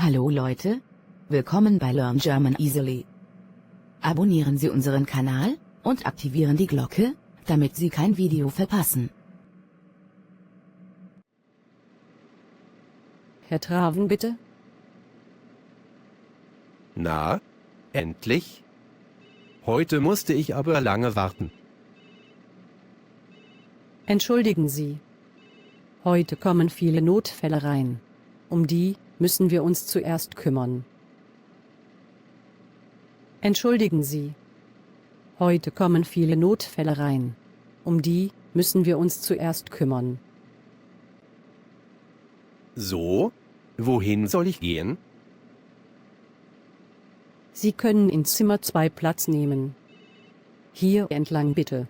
Hallo Leute, willkommen bei Learn German Easily. Abonnieren Sie unseren Kanal und aktivieren die Glocke, damit Sie kein Video verpassen. Herr Traven, bitte. Na, endlich? Heute musste ich aber lange warten. Entschuldigen Sie. Heute kommen viele Notfälle rein. Um die müssen wir uns zuerst kümmern. Entschuldigen Sie. Heute kommen viele Notfälle rein. Um die müssen wir uns zuerst kümmern. So? Wohin soll ich gehen? Sie können in Zimmer 2 Platz nehmen. Hier entlang bitte.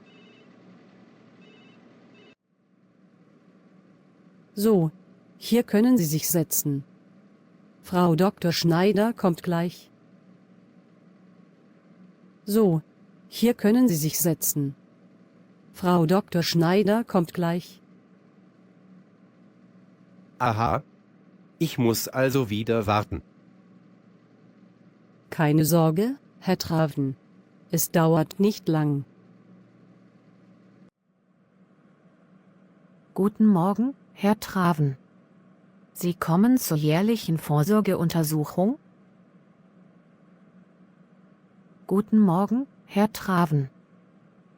So, hier können Sie sich setzen. Frau Dr. Schneider kommt gleich. So, hier können Sie sich setzen. Frau Dr. Schneider kommt gleich. Aha. Ich muss also wieder warten. Keine Sorge, Herr Traven. Es dauert nicht lang. Guten Morgen, Herr Traven. Sie kommen zur jährlichen Vorsorgeuntersuchung? Guten Morgen, Herr Traven.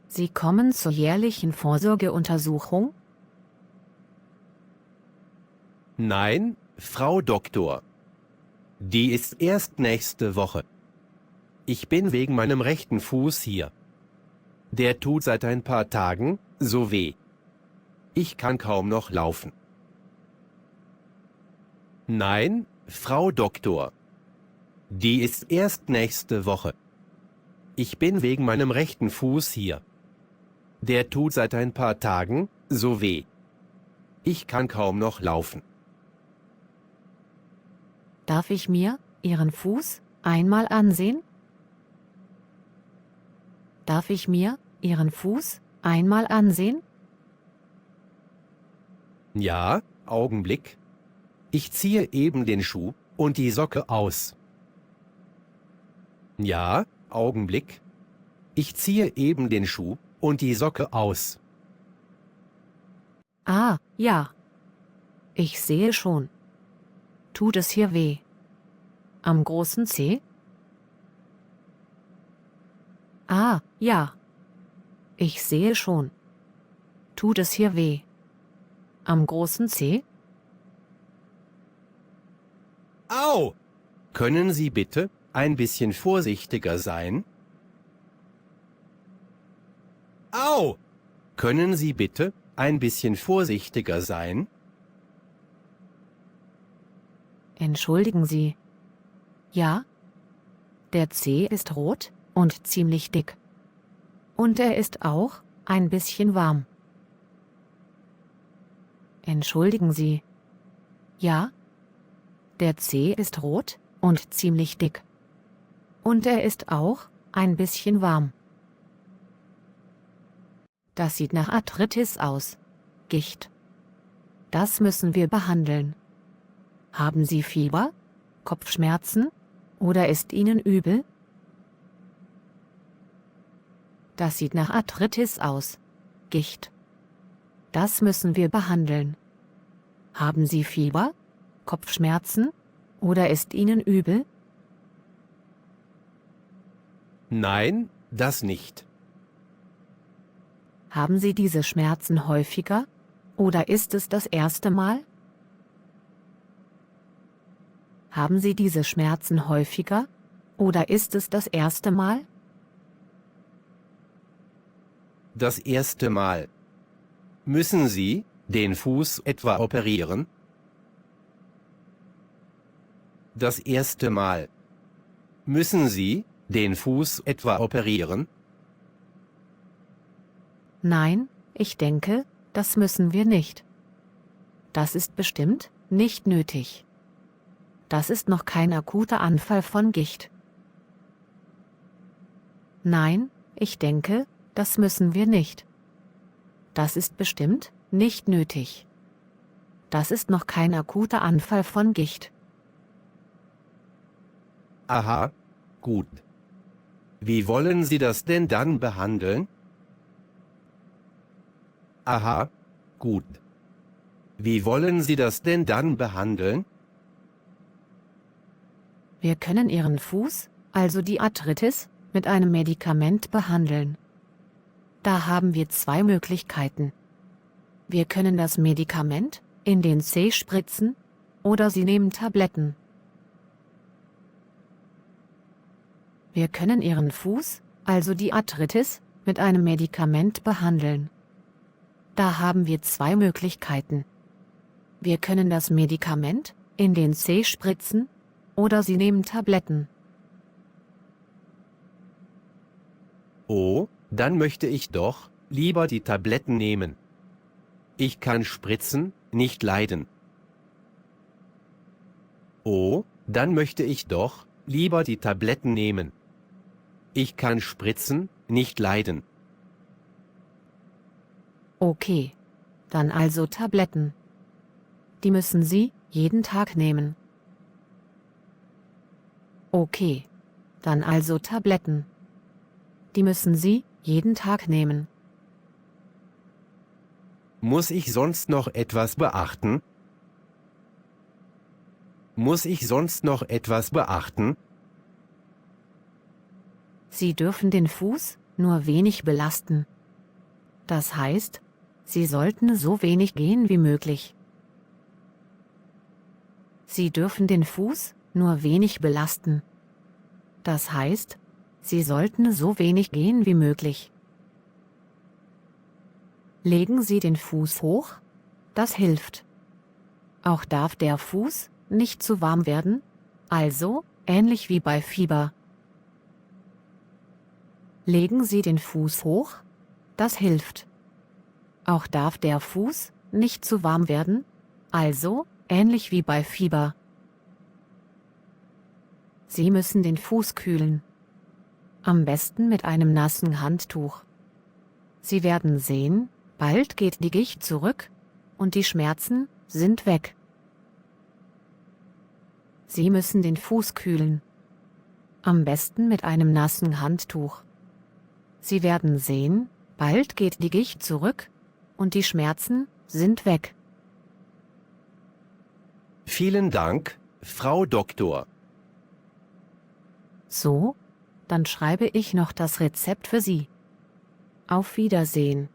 Sie kommen zur jährlichen Vorsorgeuntersuchung? Nein, Frau Doktor. Die ist erst nächste Woche. Ich bin wegen meinem rechten Fuß hier. Der tut seit ein paar Tagen so weh. Ich kann kaum noch laufen. Nein, Frau Doktor. Die ist erst nächste Woche. Ich bin wegen meinem rechten Fuß hier. Der tut seit ein paar Tagen so weh. Ich kann kaum noch laufen. Darf ich mir Ihren Fuß einmal ansehen? Darf ich mir Ihren Fuß einmal ansehen? Ja, Augenblick. Ich ziehe eben den Schuh und die Socke aus. Ja, Augenblick. Ich ziehe eben den Schuh und die Socke aus. Ah, ja. Ich sehe schon. Tut es hier weh? Am großen Zeh? Ah, ja. Ich sehe schon. Tut es hier weh? Am großen Zeh? Au! Können Sie bitte ein bisschen vorsichtiger sein? Au! Können Sie bitte ein bisschen vorsichtiger sein? Entschuldigen Sie. Ja? Der Zeh ist rot und ziemlich dick. Und er ist auch ein bisschen warm. Entschuldigen Sie. Ja? Der Zeh ist rot und ziemlich dick. Und er ist auch ein bisschen warm. Das sieht nach Arthritis aus. Gicht. Das müssen wir behandeln. Haben Sie Fieber, Kopfschmerzen oder ist Ihnen übel? Das sieht nach Arthritis aus. Gicht. Das müssen wir behandeln. Haben Sie Fieber, Kopfschmerzen oder ist Ihnen übel? Nein, das nicht. Haben Sie diese Schmerzen häufiger oder ist es das erste Mal? Haben Sie diese Schmerzen häufiger oder ist es das erste Mal? Das erste Mal. Müssen Sie den Fuß etwa operieren? Das erste Mal. Müssen Sie den Fuß etwa operieren? Nein, ich denke, das müssen wir nicht. Das ist bestimmt nicht nötig. Das ist noch kein akuter Anfall von Gicht. Nein, ich denke, das müssen wir nicht. Das ist bestimmt nicht nötig. Das ist noch kein akuter Anfall von Gicht. Aha, gut. Wie wollen Sie das denn dann behandeln? Aha, gut. Wie wollen Sie das denn dann behandeln? Wir können Ihren Fuß, also die Arthritis, mit einem Medikament behandeln. Da haben wir zwei Möglichkeiten. Wir können das Medikament in den Zeh spritzen oder Sie nehmen Tabletten. Wir können Ihren Fuß, also die Arthritis, mit einem Medikament behandeln. Da haben wir zwei Möglichkeiten. Wir können das Medikament in den Zeh spritzen oder Sie nehmen Tabletten. Oh, dann möchte ich doch lieber die Tabletten nehmen. Ich kann Spritzen nicht leiden. Oh, dann möchte ich doch lieber die Tabletten nehmen. Ich kann Spritzen nicht leiden. Okay, dann also Tabletten. Die müssen Sie jeden Tag nehmen. Okay, dann also Tabletten. Die müssen Sie jeden Tag nehmen. Muss ich sonst noch etwas beachten? Muss ich sonst noch etwas beachten? Sie dürfen den Fuß nur wenig belasten. Das heißt, Sie sollten so wenig gehen wie möglich. Sie dürfen den Fuß nur wenig belasten. Das heißt, Sie sollten so wenig gehen wie möglich. Legen Sie den Fuß hoch, das hilft. Auch darf der Fuß nicht zu warm werden, also ähnlich wie bei Fieber. Legen Sie den Fuß hoch, das hilft. Auch darf der Fuß nicht zu warm werden, also ähnlich wie bei Fieber. Sie müssen den Fuß kühlen. Am besten mit einem nassen Handtuch. Sie werden sehen, bald geht die Gicht zurück und die Schmerzen sind weg. Sie müssen den Fuß kühlen. Am besten mit einem nassen Handtuch. Sie werden sehen, bald geht die Gicht zurück und die Schmerzen sind weg. Vielen Dank, Frau Doktor. So, dann schreibe ich noch das Rezept für Sie. Auf Wiedersehen.